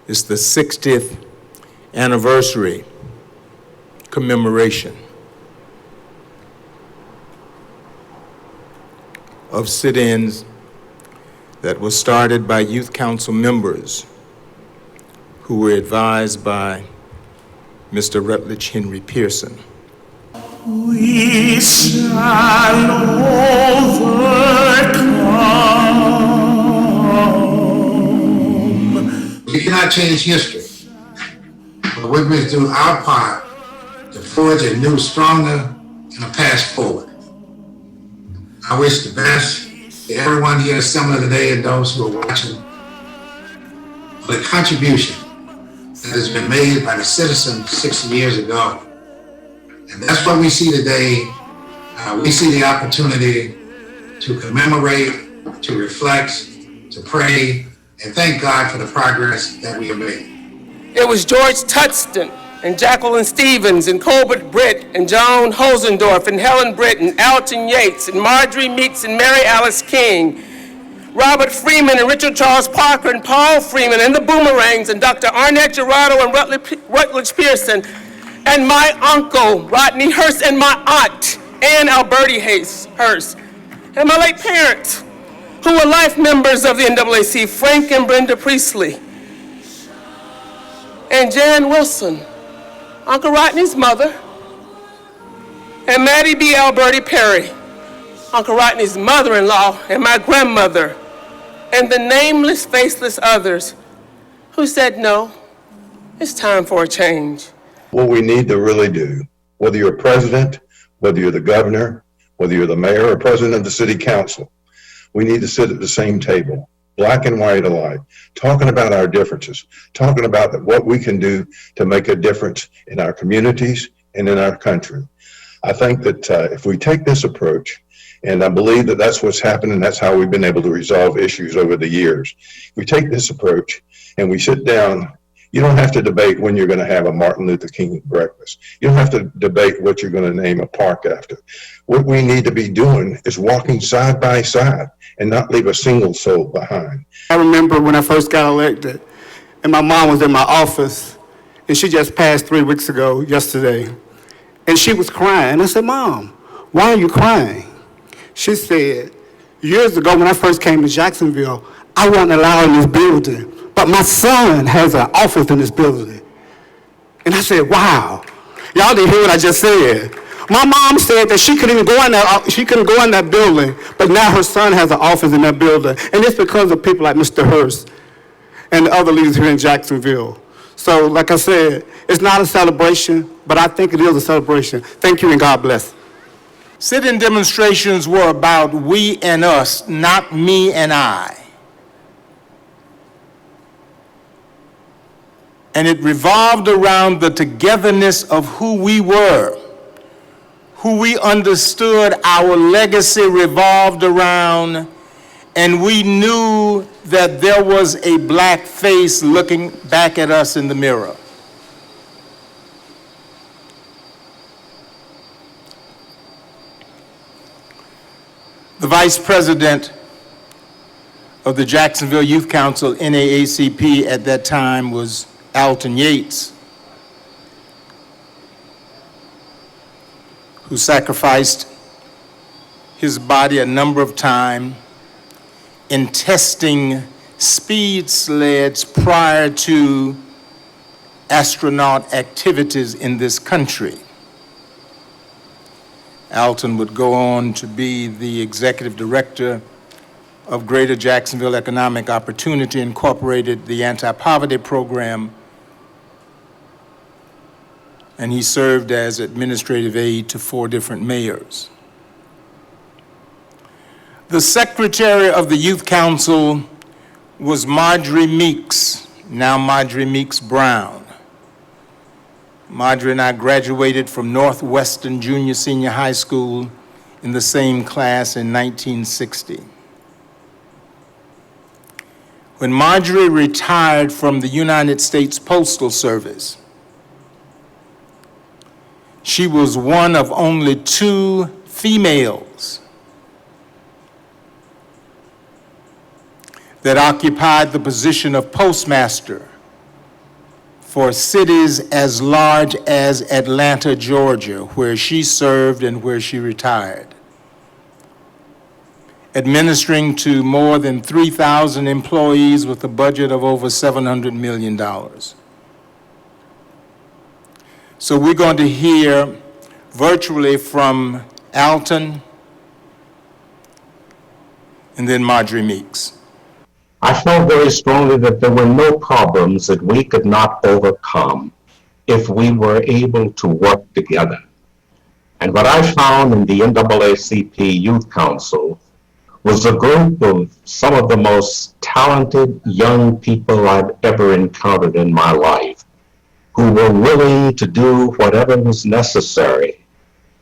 It's the 60th anniversary commemoration of sit-ins that was started by youth council members who were advised by Mr. Rutledge Henry Pearson. We shall overcome. We cannot change history, but we must do our part to forge a new, stronger, and a path forward. I wish the best to everyone here assembled today and those who are watching for the contribution that has been made by the citizens 60 years ago. And that's what we see today. We see the opportunity to commemorate, to reflect, to pray, and thank God for the progress that we have made. It was George Tudston and Jacqueline Stevens and Colbert Britt and Joan Hosendorf and Helen Britton, Alton Yates and Marjorie Meeks and Mary Alice King, Robert Freeman and Richard Charles Parker and Paul Freeman and the Boomerangs and Dr. Arnett Gerardo and Rutledge Pearson, and my uncle, Rodney Hurst, and my aunt, Ann Alberti Hurst, and my late parents, who were life members of the NAAC, Frank and Brenda Priestley, and Jan Wilson, Uncle Rodney's mother, and Maddie B. Alberti Perry, Uncle Rodney's mother-in-law, and my grandmother, and the nameless, faceless others who said, no, it's time for a change. What we need to really do, whether you're president, whether you're the governor, whether you're the mayor or president of the city council, we need to sit at the same table, black and white alike, talking about our differences, talking about what we can do to make a difference in our communities and in our country. I think that if we take this approach, and I believe that that's what's happened and that's how we've been able to resolve issues over the years. If we take this approach and we sit down, you don't have to debate when you're going to have a Martin Luther King breakfast. You don't have to debate what you're going to name a park after. What we need to be doing is walking side by side and not leave a single soul behind. I remember when I first got elected, and my mom was in my office, and she just passed 3 weeks ago, yesterday, and she was crying. I said, Mom, why are you crying? She said, years ago when I first came to Jacksonville, I wasn't allowed in this building, but my son has an office in this building. And I said, wow, y'all didn't hear what I just said. My mom said that she couldn't go in that building, but now her son has an office in that building. And it's because of people like Mr. Hurst and the other leaders here in Jacksonville. So like I said, it's not a celebration, but I think it is a celebration. Thank you and God bless. Sit-in demonstrations were about we and us, not me and I. And it revolved around the togetherness of who we were, who we understood our legacy revolved around, and we knew that there was a black face looking back at us in the mirror. The vice president of the Jacksonville Youth Council, NAACP, at that time was Alton Yates, who sacrificed his body a number of times in testing speed sleds prior to astronaut activities in this country. Alton would go on to be the executive director of Greater Jacksonville Economic Opportunity Incorporated, the anti-poverty program, and he served as administrative aide to 4 different mayors. The secretary of the Youth Council was Marjorie Meeks, now Marjorie Meeks Brown. Marjorie and I graduated from Northwestern Junior Senior High School in the same class in 1960. When Marjorie retired from the United States Postal Service, she was one of only 2 females that occupied the position of postmaster for cities as large as Atlanta, Georgia, where she served and where she retired, administering to more than 3,000 employees with a budget of over $700 million. So we're going to hear virtually from Alton and then Marjorie Meeks. I felt very strongly that there were no problems that we could not overcome if we were able to work together. And what I found in the NAACP Youth Council was a group of some of the most talented young people I've ever encountered in my life, who were willing to do whatever was necessary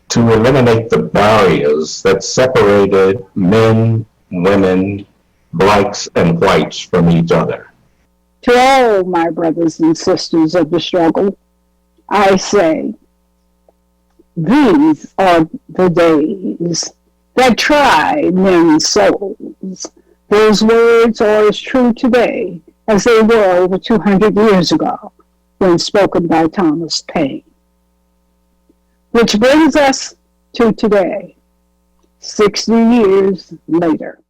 to eliminate the barriers that separated men, women, blacks and whites from each other. To all my brothers and sisters of the struggle, I say, these are the days that try men's souls. Those words are as true today as they were over 200 years ago when spoken by Thomas Paine. Which brings us to today, 60 years later.